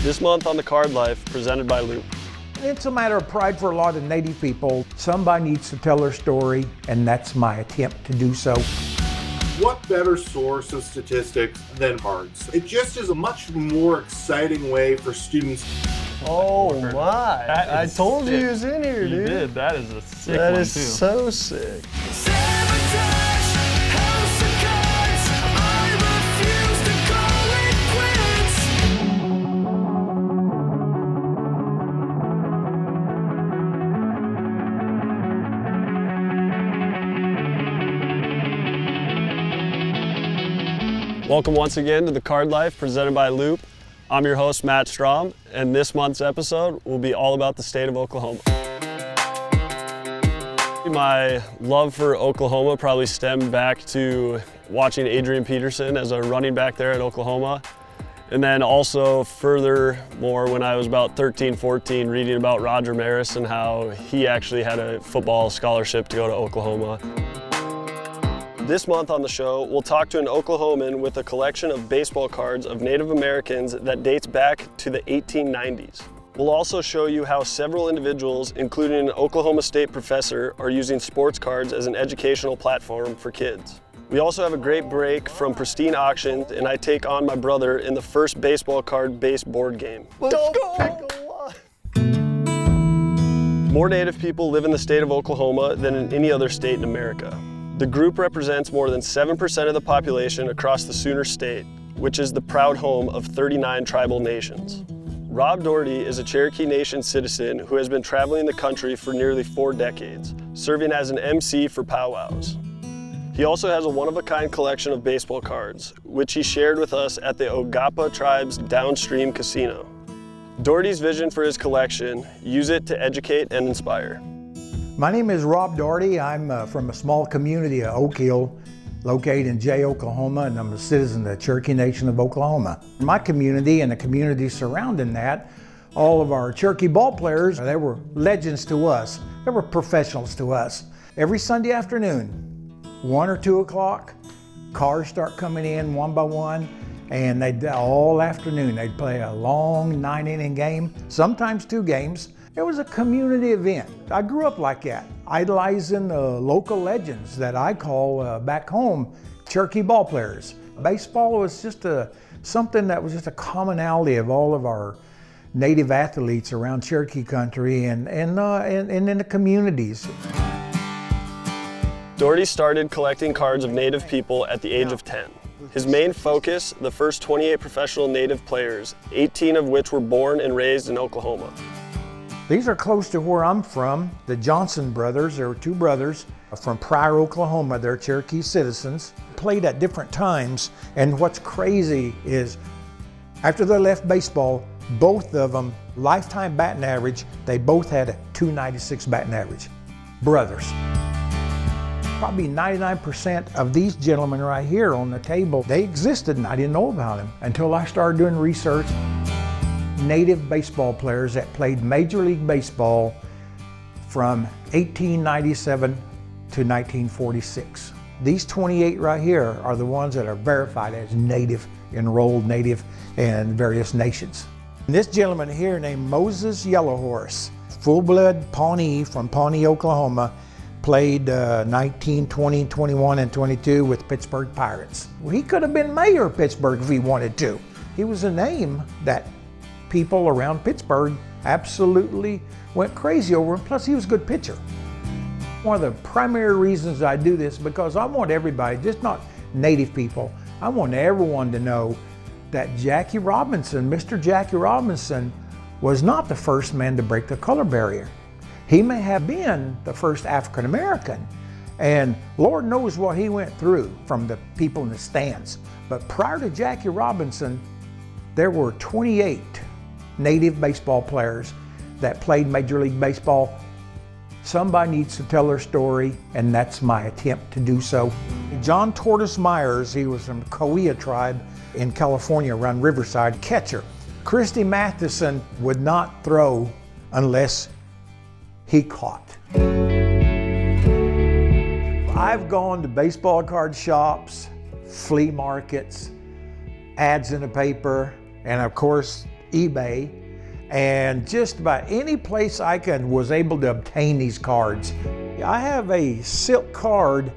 This month on The Card Life, presented by Loupe. It's a matter of pride for a lot of Native people. Somebody needs to tell their story, and that's my attempt to do so. What better source of statistics than cards? It just is a much more exciting way for students. Oh my! I told sick. you he was in here, dude. You did. That is a sick That one, is too. so sick. Welcome once again to The Card Life, presented by Loupe. I'm your host, Matt Strahm, and this month's episode will be all about the state of Oklahoma. My love for Oklahoma probably stemmed back to watching Adrian Peterson as a running back there at Oklahoma. And then also furthermore, when I was about 13, 14, reading about Roger Maris and how he actually had a football scholarship to go to Oklahoma. This month on the show, we'll talk to an Oklahoman with a collection of baseball cards of Native Americans that dates back to the 1890s. We'll also show you how several individuals, including an Oklahoma State professor, are using sports cards as an educational platform for kids. We also have a great break from Pristine Auction, and I take on my brother in the first baseball card-based board game. Let's go! More Native people live in the state of Oklahoma than in any other state in America. The group represents more than 7% of the population across the Sooner State, which is the proud home of 39 tribal nations. Rob Daugherty is a Cherokee Nation citizen who has been traveling the country for nearly 4 decades, serving as an MC for powwows. He also has a one-of-a-kind collection of baseball cards, which he shared with us at the Ogapa tribe's downstream casino. Daugherty's vision for his collection: use it to educate and inspire. My name is Rob Daugherty. I'm from a small community of Oak Hill, located in Jay, Oklahoma, and I'm a citizen of the Cherokee Nation of Oklahoma. My community and the community surrounding that, all of our Cherokee ball players, they were legends to us. They were professionals to us. Every Sunday afternoon, 1 or 2 o'clock, cars start coming in one by one, and all afternoon they'd play a long 9-inning game, sometimes 2 games. It was a community event. I grew up like that, idolizing the local legends that I call back home Cherokee ball players. Baseball was just something that was just a commonality of all of our Native athletes around Cherokee country and in the communities. Daugherty started collecting cards of Native people at the age of 10. His main focus, the first 28 professional Native players, 18 of which were born and raised in Oklahoma. These are close to where I'm from. The Johnson brothers, there were 2 brothers from Pryor, Oklahoma. They're Cherokee citizens, played at different times. And what's crazy is after they left baseball, both of them, lifetime batting average, they both had a .296 batting average. Brothers. Probably 99% of these gentlemen right here on the table, they existed and I didn't know about them until I started doing research. Native baseball players that played Major League Baseball from 1897 to 1946. These 28 right here are the ones that are verified as Native, enrolled Native in various nations. And this gentleman here named Moses Yellowhorse, full-blood Pawnee from Pawnee, Oklahoma, played 19, 20, 21, and 22 with Pittsburgh Pirates. Well, he could have been mayor of Pittsburgh if he wanted to. He was a name that people around Pittsburgh absolutely went crazy over him, plus he was a good pitcher. One of the primary reasons I do this because I want everybody, just not Native people, I want everyone to know that Jackie Robinson, Mr. Jackie Robinson, was not the first man to break the color barrier. He may have been the first African American, and Lord knows what he went through from the people in the stands. But prior to Jackie Robinson, there were 28 Native baseball players that played Major League Baseball. Somebody needs to tell their story, and that's my attempt to do so. John Tortoise Myers, he was from the Cahuilla tribe in California around Riverside, catcher. Christy Matheson would not throw unless he caught. I've gone to baseball card shops, flea markets, ads in the paper, and of course, eBay, and just about any place I was able to obtain these cards. I have a silk card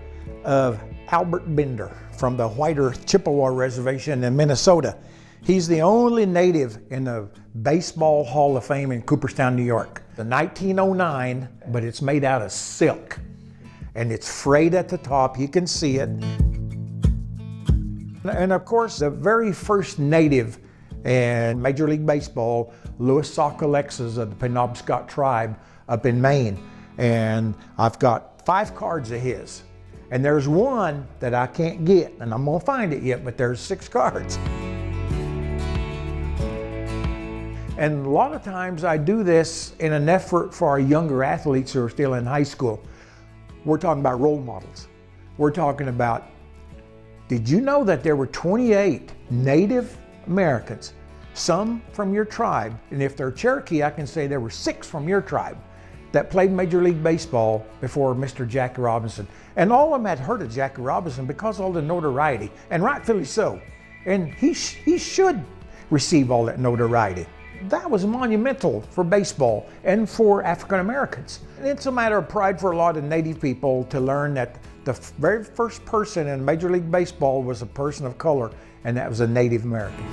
of Albert Bender from the White Earth Chippewa Reservation in Minnesota. He's the only native in the Baseball Hall of Fame in Cooperstown, New York. The 1909, but it's made out of silk. And it's frayed at the top, you can see it. And of course, the very first native in Major League Baseball, Louis Alexis of the Penobscot tribe up in Maine. And I've got 5 cards of his. And there's one that I can't get, and I'm gonna find it yet, but there's 6 cards. And a lot of times I do this in an effort for our younger athletes who are still in high school. We're talking about role models. We're talking about, did you know that there were 28 Native Americans, some from your tribe, and if they're Cherokee, I can say there were 6 from your tribe that played Major League Baseball before Mr. Jackie Robinson. And all of them had heard of Jackie Robinson because of all the notoriety, and rightfully so. And he should receive all that notoriety. That was monumental for baseball and for African Americans. And it's a matter of pride for a lot of Native people to learn that the very first person in Major League Baseball was a person of color, and that was a Native American.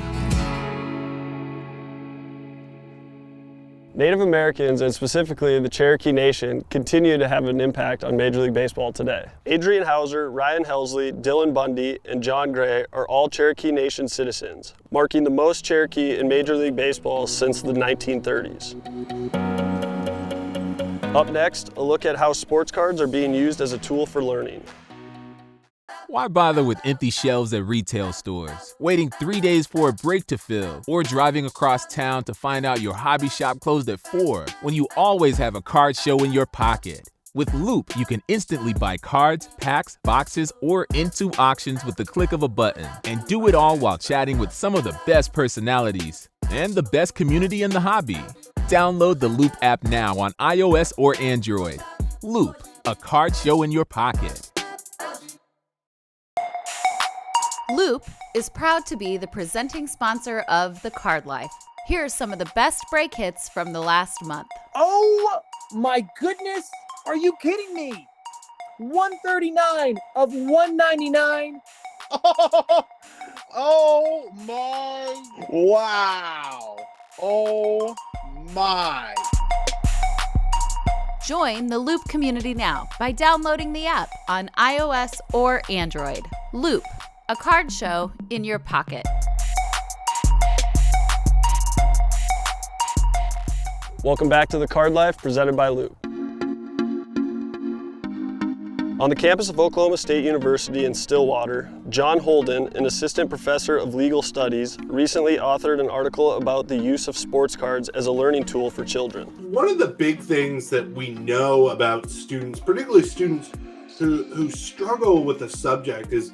Native Americans, and specifically the Cherokee Nation, continue to have an impact on Major League Baseball today. Adrian Hauser, Ryan Helsley, Dylan Bundy, and John Gray are all Cherokee Nation citizens, marking the most Cherokee in Major League Baseball since the 1930s. Up next, a look at how sports cards are being used as a tool for learning. Why bother with empty shelves at retail stores, waiting 3 days for a break to fill, or driving across town to find out your hobby shop closed at 4 when you always have a card show in your pocket? With Loupe, you can instantly buy cards, packs, boxes, or into auctions with the click of a button, and do it all while chatting with some of the best personalities and the best community in the hobby. Download the Loupe app now on iOS or Android. Loupe, a card show in your pocket. Loupe is proud to be the presenting sponsor of The Card Life. Here are some of the best break hits from the last month. Oh my goodness! Are you kidding me? 139 of 199. Oh my! Wow! Oh my! Join the Loupe community now by downloading the app on iOS or Android. Loupe, a card show in your pocket. Welcome back to The Card Life, presented by Loupe. On the campus of Oklahoma State University in Stillwater, John Holden, an assistant professor of legal studies, recently authored an article about the use of sports cards as a learning tool for children. One of the big things that we know about students, particularly students who struggle with a subject, is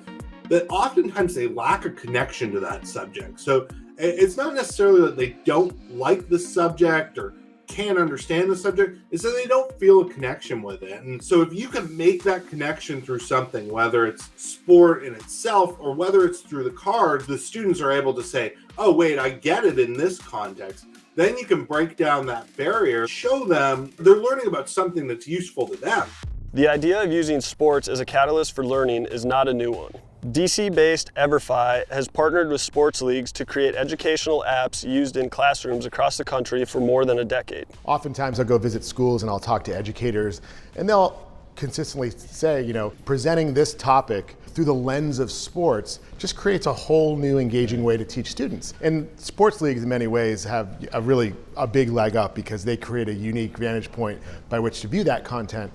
that oftentimes they lack a connection to that subject. So it's not necessarily that they don't like the subject or can't understand the subject, it's that they don't feel a connection with it. And so if you can make that connection through something, whether it's sport in itself or whether it's through the cards, the students are able to say, oh wait, I get it in this context. Then you can break down that barrier, show them they're learning about something that's useful to them. The idea of using sports as a catalyst for learning is not a new one. DC-based EverFi has partnered with sports leagues to create educational apps used in classrooms across the country for more than a decade. Oftentimes I'll go visit schools and I'll talk to educators and they'll consistently say, presenting this topic through the lens of sports just creates a whole new engaging way to teach students. And sports leagues in many ways have a big leg up because they create a unique vantage point by which to view that content.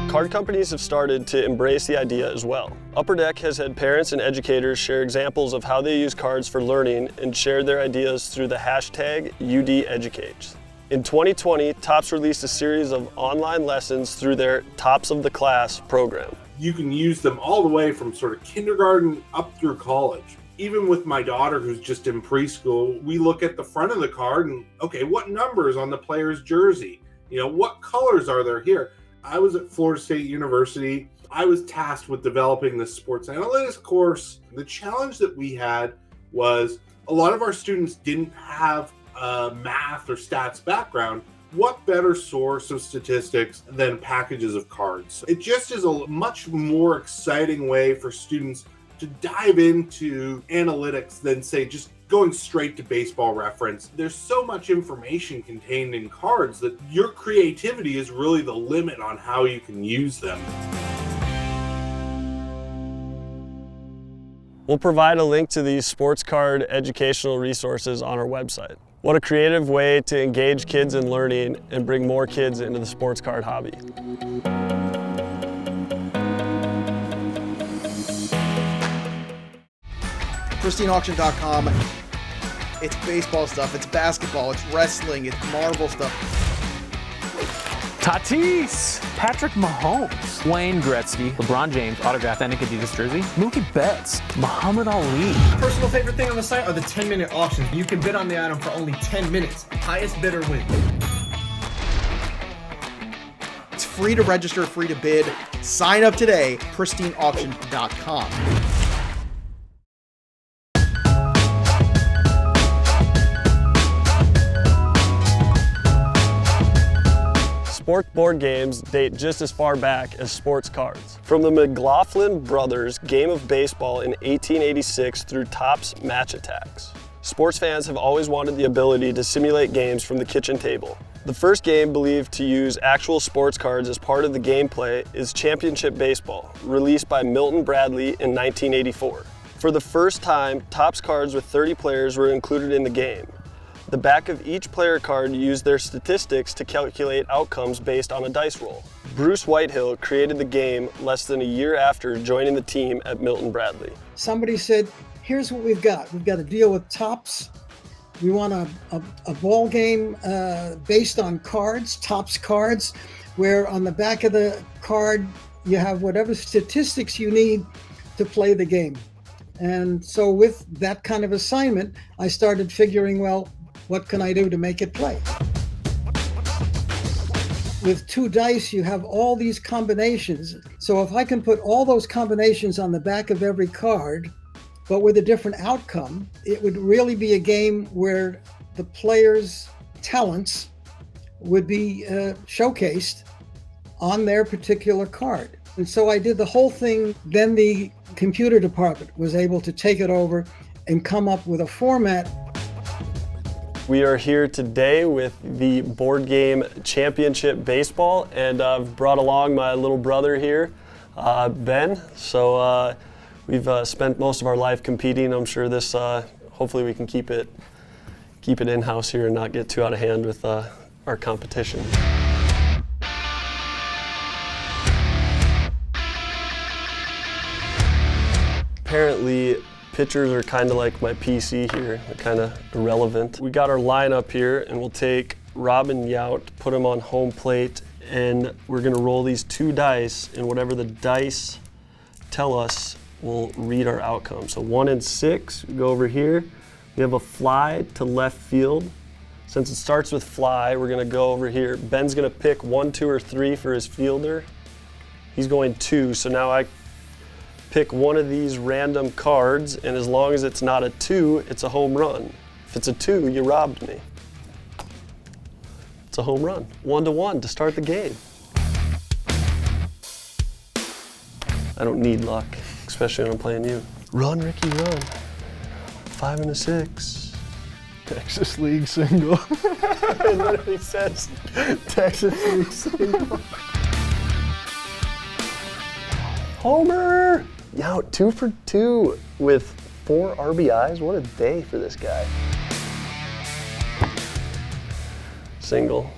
Card companies have started to embrace the idea as well. Upper Deck has had parents and educators share examples of how they use cards for learning and shared their ideas through the hashtag UDEducates. In 2020, Tops released a series of online lessons through their Tops of the Class program. You can use them all the way from sort of kindergarten up through college. Even with my daughter who's just in preschool, we look at the front of the card and, okay, what number is on the player's jersey? What colors are there here? I was at Florida State University. I was tasked with developing this sports analytics course. The challenge that we had was, a lot of our students didn't have a math or stats background. What better source of statistics than packages of cards? It just is a much more exciting way for students to dive into analytics than, say, just going straight to Baseball Reference. There's so much information contained in cards that your creativity is really the limit on how you can use them. We'll provide a link to these sports card educational resources on our website. What a creative way to engage kids in learning and bring more kids into the sports card hobby. PristineAuction.com. It's baseball stuff, it's basketball, it's wrestling, it's Marvel stuff. Tatis, Patrick Mahomes, Wayne Gretzky, LeBron James, autographed Adidas jersey, Mookie Betts, Muhammad Ali. Personal favorite thing on the site are the 10-minute auctions. You can bid on the item for only 10 minutes. Highest bidder wins. It's free to register, free to bid. Sign up today, PristineAuction.com. Sport board games date just as far back as sports cards. From the McLaughlin brothers' game of baseball in 1886 through Topps Match Attacks, sports fans have always wanted the ability to simulate games from the kitchen table. The first game believed to use actual sports cards as part of the gameplay is Championship Baseball, released by Milton Bradley in 1984. For the first time, Topps cards with 30 players were included in the game. The back of each player card used their statistics to calculate outcomes based on a dice roll. Bruce Whitehill created the game less than a year after joining the team at Milton Bradley. Somebody said, here's what we've got. We've got to deal with Topps. We want a ball game based on cards, Topps cards, where on the back of the card you have whatever statistics you need to play the game. And so with that kind of assignment, I started figuring, well, what can I do to make it play? With 2 dice, you have all these combinations. So if I can put all those combinations on the back of every card, but with a different outcome, it would really be a game where the players' talents would be showcased on their particular card. And so I did the whole thing. Then the computer department was able to take it over and come up with a format. We are here today with the board game Championship Baseball, and I've brought along my little brother here, Ben. So we've spent most of our life competing. I'm sure this, hopefully we can keep it in-house here and not get too out of hand with our competition. Apparently, pitchers are kind of like my PC here, they're kind of irrelevant. We got our lineup here, and we'll take Rob and Yount, put them on home plate, and we're gonna roll these 2 dice, and whatever the dice tell us, we'll read our outcome. So 1 and 6, we go over here. We have a fly to left field. Since it starts with fly, we're gonna go over here. Ben's gonna pick 1, 2, or 3 for his fielder. He's going 2, so now I pick one of these random cards, and as long as it's not a 2, it's a home run. If it's a 2, you robbed me. It's a home run. 1-1 to start the game. I don't need luck, especially when I'm playing you. Run, Ricky, run. 5 and a 6. Texas League single. It literally says Texas League single. Homer! Now 2 for 2 with 4 RBIs. What a day for this guy. Single.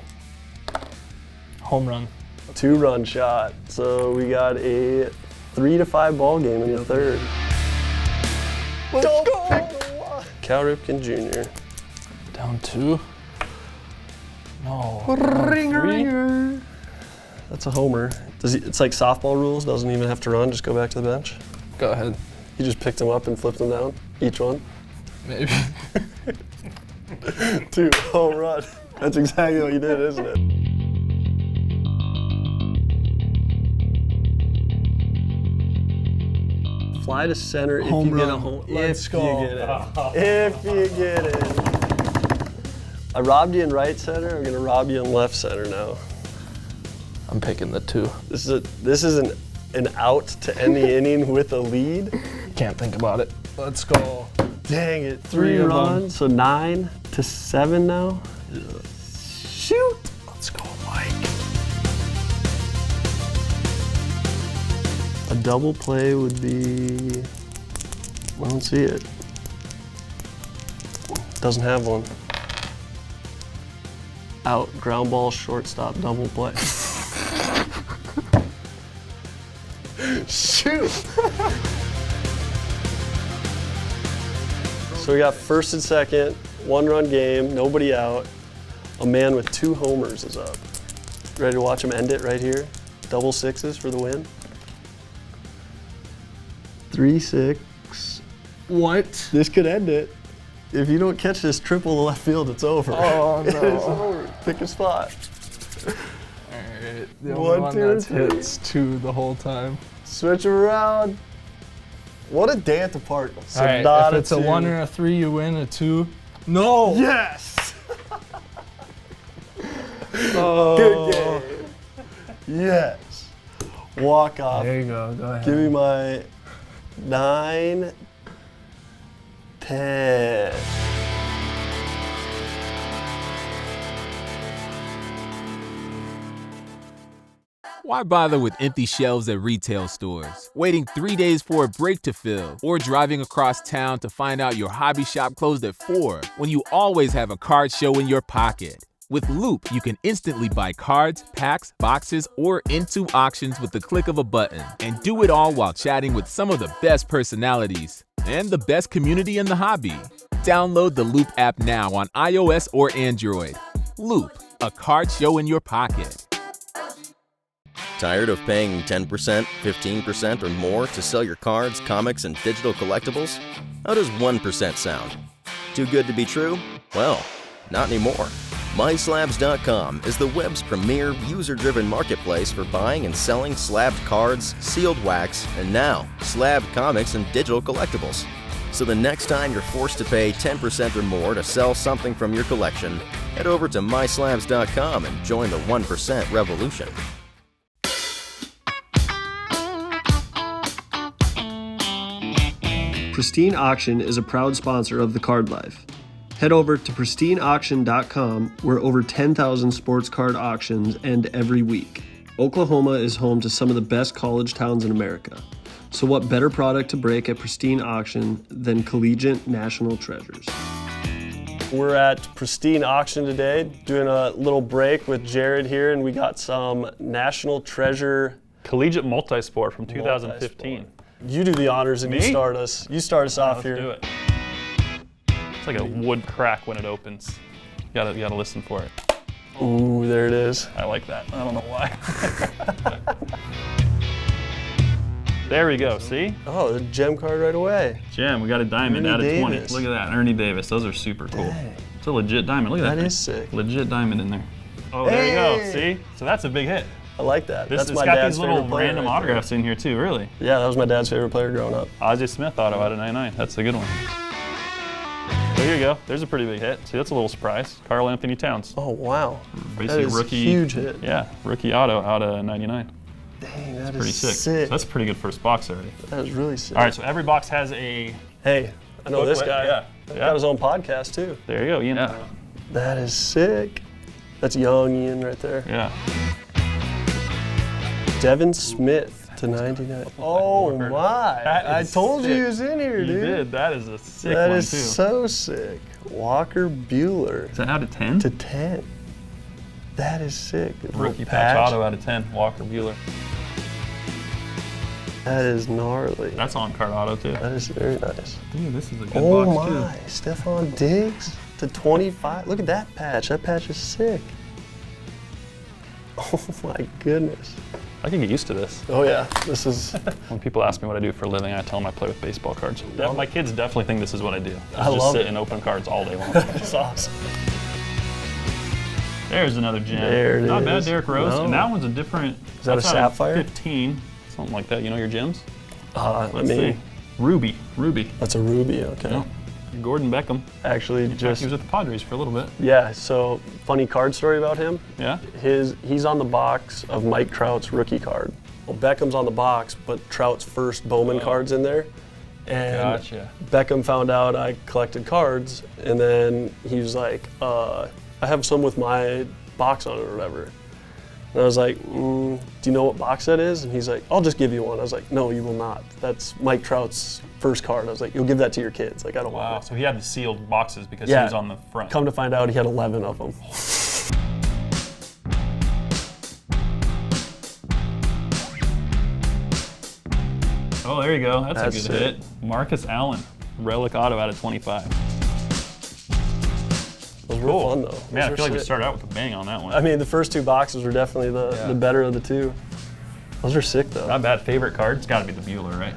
Home run. 2-run shot. So we got a 3-5 ball game in the third. Let's go! Cal Ripken Jr. Down 2. No. Ringer. That's a homer. It's like softball rules, doesn't even have to run, just go back to the bench. Go ahead. You just picked them up and flipped them down, each one? Maybe. 2, home run. That's exactly what you did, isn't it? Fly to center if Home you get a run. home. Let's If go. you get it. If you get it. I robbed you in right center. I'm gonna rob you in left center now. I'm picking the 2. This is an out to end the inning with a lead. Can't think about it. Let's go. Dang it, 3 Three of them. runs, so 9-7 now. Shoot! Let's go, Mike. A double play would be, I don't see it. Doesn't have one. Out, ground ball, shortstop, double play. Shoot! So we got first and second, 1-run game, nobody out. A man with 2 homers is up. Ready to watch him end it right here? Double sixes for the win. 3-6. What? This could end it. If you don't catch this triple to left field, it's over. Oh, no. It's over. Pick a spot. Alright, the only 1, one 2, that's 3. hits 2 the whole time. Switch around. What a day at the park. So Alright, not if it's a 2. 1 or a 3, you win. A 2. No! Yes! Oh. Good game. Yes. Walk off. There you go. Go ahead. Give me my 9, 10. Why bother with empty shelves at retail stores, waiting 3 days for a break to fill, or driving across town to find out your hobby shop closed at 4 when you always have a card show in your pocket? With Loupe, you can instantly buy cards, packs, boxes, or into auctions with the click of a button, and do it all while chatting with some of the best personalities and the best community in the hobby. Download the Loupe app now on iOS or Android. Loupe, a card show in your pocket. Tired of paying 10%, 15%, or more to sell your cards, comics, and digital collectibles? How does 1% sound? Too good to be true? Well, not anymore. MySlabs.com is the web's premier user-driven marketplace for buying and selling slabbed cards, sealed wax, and now, slabbed comics and digital collectibles. So the next time you're forced to pay 10% or more to sell something from your collection, head over to MySlabs.com and join the 1% revolution. Pristine Auction is a proud sponsor of The Card Life. Head over to pristineauction.com where over 10,000 sports card auctions end every week. Oklahoma is home to some of the best college towns in America. So what better product to break at Pristine Auction than Collegiate National Treasures? We're at Pristine Auction today, doing a little break with Jared here, and we got some National Treasure Collegiate Multisport from 2015. You do the honors and Me? you start us off Let's here. do it. It's like a wood crack when it opens. You gotta listen for it. Ooh, there it is. I like that. I don't know why. There we go, see? Oh, the gem card right away. Gem, we got a diamond out of Ernie 20. Davis. Look at that, Ernie Davis. Those are super cool. Dang. It's a legit diamond. Look at that. That thing. is sick. Legit diamond in there. Oh, there you go. Hey! See? So that's a big hit. I like that. This That's has my got dad's these little favorite player random right there. autographs in here too, really. Yeah, that was my dad's favorite player growing up. Ozzie Smith auto out of 99. That's a good one. There you go. There's a pretty big hit. See, that's a little surprise. Karl Anthony Towns. Oh, wow. Basically That is rookie. a huge hit. Yeah, rookie auto out of 99. Dang, that That's is pretty sick. sick. So that's a pretty good first box already. That is really sick. All right, so every box has a. Hey, I know this booklet. guy. Yeah. He's got his own podcast too. There you go, Ian. Yeah. That is sick. That's young Ian right there. Yeah. Devin Smith to 99. Oh my! I told you he was in here, You dude. did. That is a sick That one is too. so sick. Walker Bueller. Is that out of 10? To 10. That is sick. A little Rookie patch auto out of 10. Walker Bueller. That is gnarly. That's on card auto too. That is very nice. Dude, this is a good Oh box my! Stephon Diggs to 25. Look at that patch. That patch is sick. Oh my goodness. I can get used to this. Oh yeah, this is. When people ask me what I do for a living, I tell them I play with baseball cards. My kids definitely think this is what I do. I just love sit it. and open cards all day long. That's awesome. There's another gem. There it Not bad, is. Derrick Rose. No. And that one's a different. Is that a that's out of sapphire? 15, something like that. You know your gems? I Let's mean, see. Ruby. That's a Ruby, okay. Yeah. Gordon Beckham. Actually, he was with the Padres for a little bit. Yeah, so funny card story about him. Yeah? He's on the box of Mike Trout's rookie card. Well, Beckham's on the box, but Trout's first Bowman card's in there. And Gotcha. Beckham found out I collected cards, and then he was like, I have some with my box on it or whatever. And I was like, do you know what box that is? And he's like, I'll just give you one. I was like, no, you will not. That's Mike Trout's first card. I was like, you'll give that to your kids. Like, I don't want it. So he had the sealed boxes because he was on the front. Come to find out, he had 11 of them. Oh, there you go. That's a good hit. Marcus Allen, relic auto out of 25. Those were fun though. Man, I feel like we started out with a bang on that one. I mean, the first two boxes were definitely the better of the two. Those are sick though. Not bad. Favorite card? It's got to be the Bueller, right?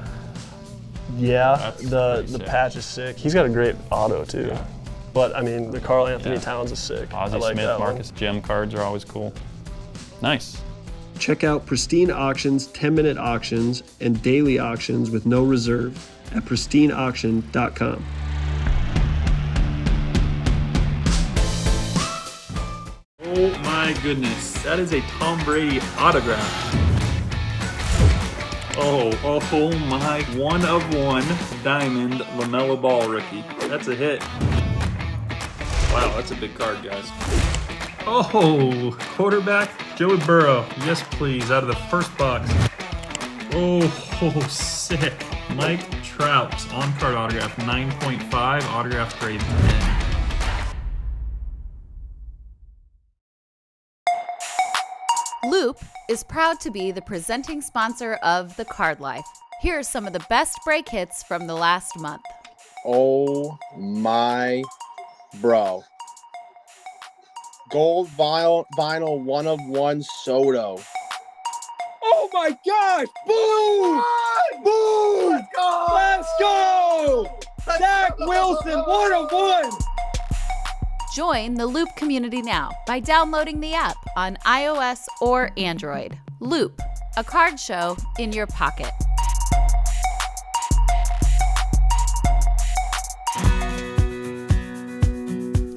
Yeah, the patch is sick. He's got a great auto too. Yeah. But I mean, the Karl Anthony Towns is sick. Ozzie Smith, Marcus Gem cards are always cool. Nice. Check out Pristine Auction's 10-minute auctions and daily auctions with no reserve at pristineauction.com. Oh my goodness, that is a Tom Brady autograph. Oh my, 1/1 diamond LaMelo Ball rookie. That's a hit. Wow, that's a big card, guys. Oh, quarterback Joey Burrow. Yes, please, out of the first box. Oh, sick. Mike Trout, on-card autograph, 9.5, autograph grade 10. Loupe is proud to be the presenting sponsor of The Card Life. Here are some of the best break hits from the last month. Oh my bro. Gold vinyl 1/1 Soto. Oh my gosh! Boom! Boom! Let's go! Let's go! Zach Wilson, 1/1! Join the Loupe community now by downloading the app on iOS or Android. Loupe, a card show in your pocket.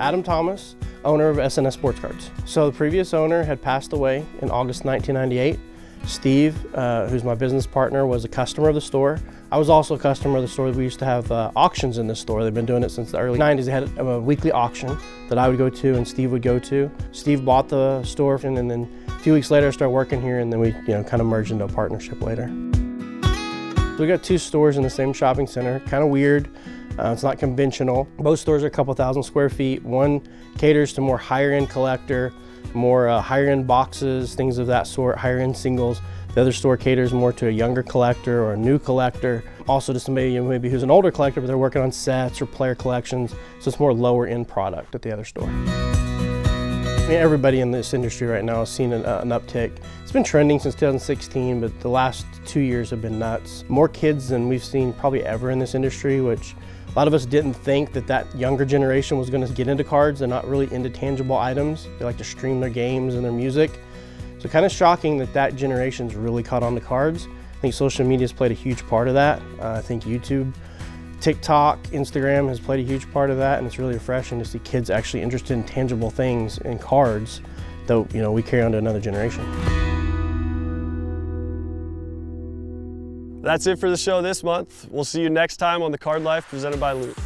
Adam Thomas, owner of S&S Sports Cards. So the previous owner had passed away in August 1998. Steve, who's my business partner, was a customer of the store. I was also a customer of the store. We used to have auctions in this store. They've been doing it since the early 90s. They had a weekly auction that I would go to and Steve would go to. Steve bought the store and then a few weeks later I started working here, and then we kind of merged into a partnership later. So we got two stores in the same shopping center. Kind of weird. It's not conventional. Both stores are a couple thousand square feet. One caters to more higher end collector, more higher end boxes, things of that sort, higher end singles. The other store caters more to a younger collector or a new collector. Also to somebody maybe who's an older collector, but they're working on sets or player collections. So it's more lower end product at the other store. I mean, everybody in this industry right now has seen an uptick. It's been trending since 2016, but the last 2 years have been nuts. More kids than we've seen probably ever in this industry, which a lot of us didn't think that younger generation was going to get into cards. They're not really into tangible items. They like to stream their games and their music. So kind of shocking that generation's really caught on to cards. I think social media's played a huge part of that. I think YouTube, TikTok, Instagram has played a huge part of that, and it's really refreshing to see kids actually interested in tangible things and cards that we carry on to another generation. That's it for the show this month. We'll see you next time on The Card Life presented by Loupe.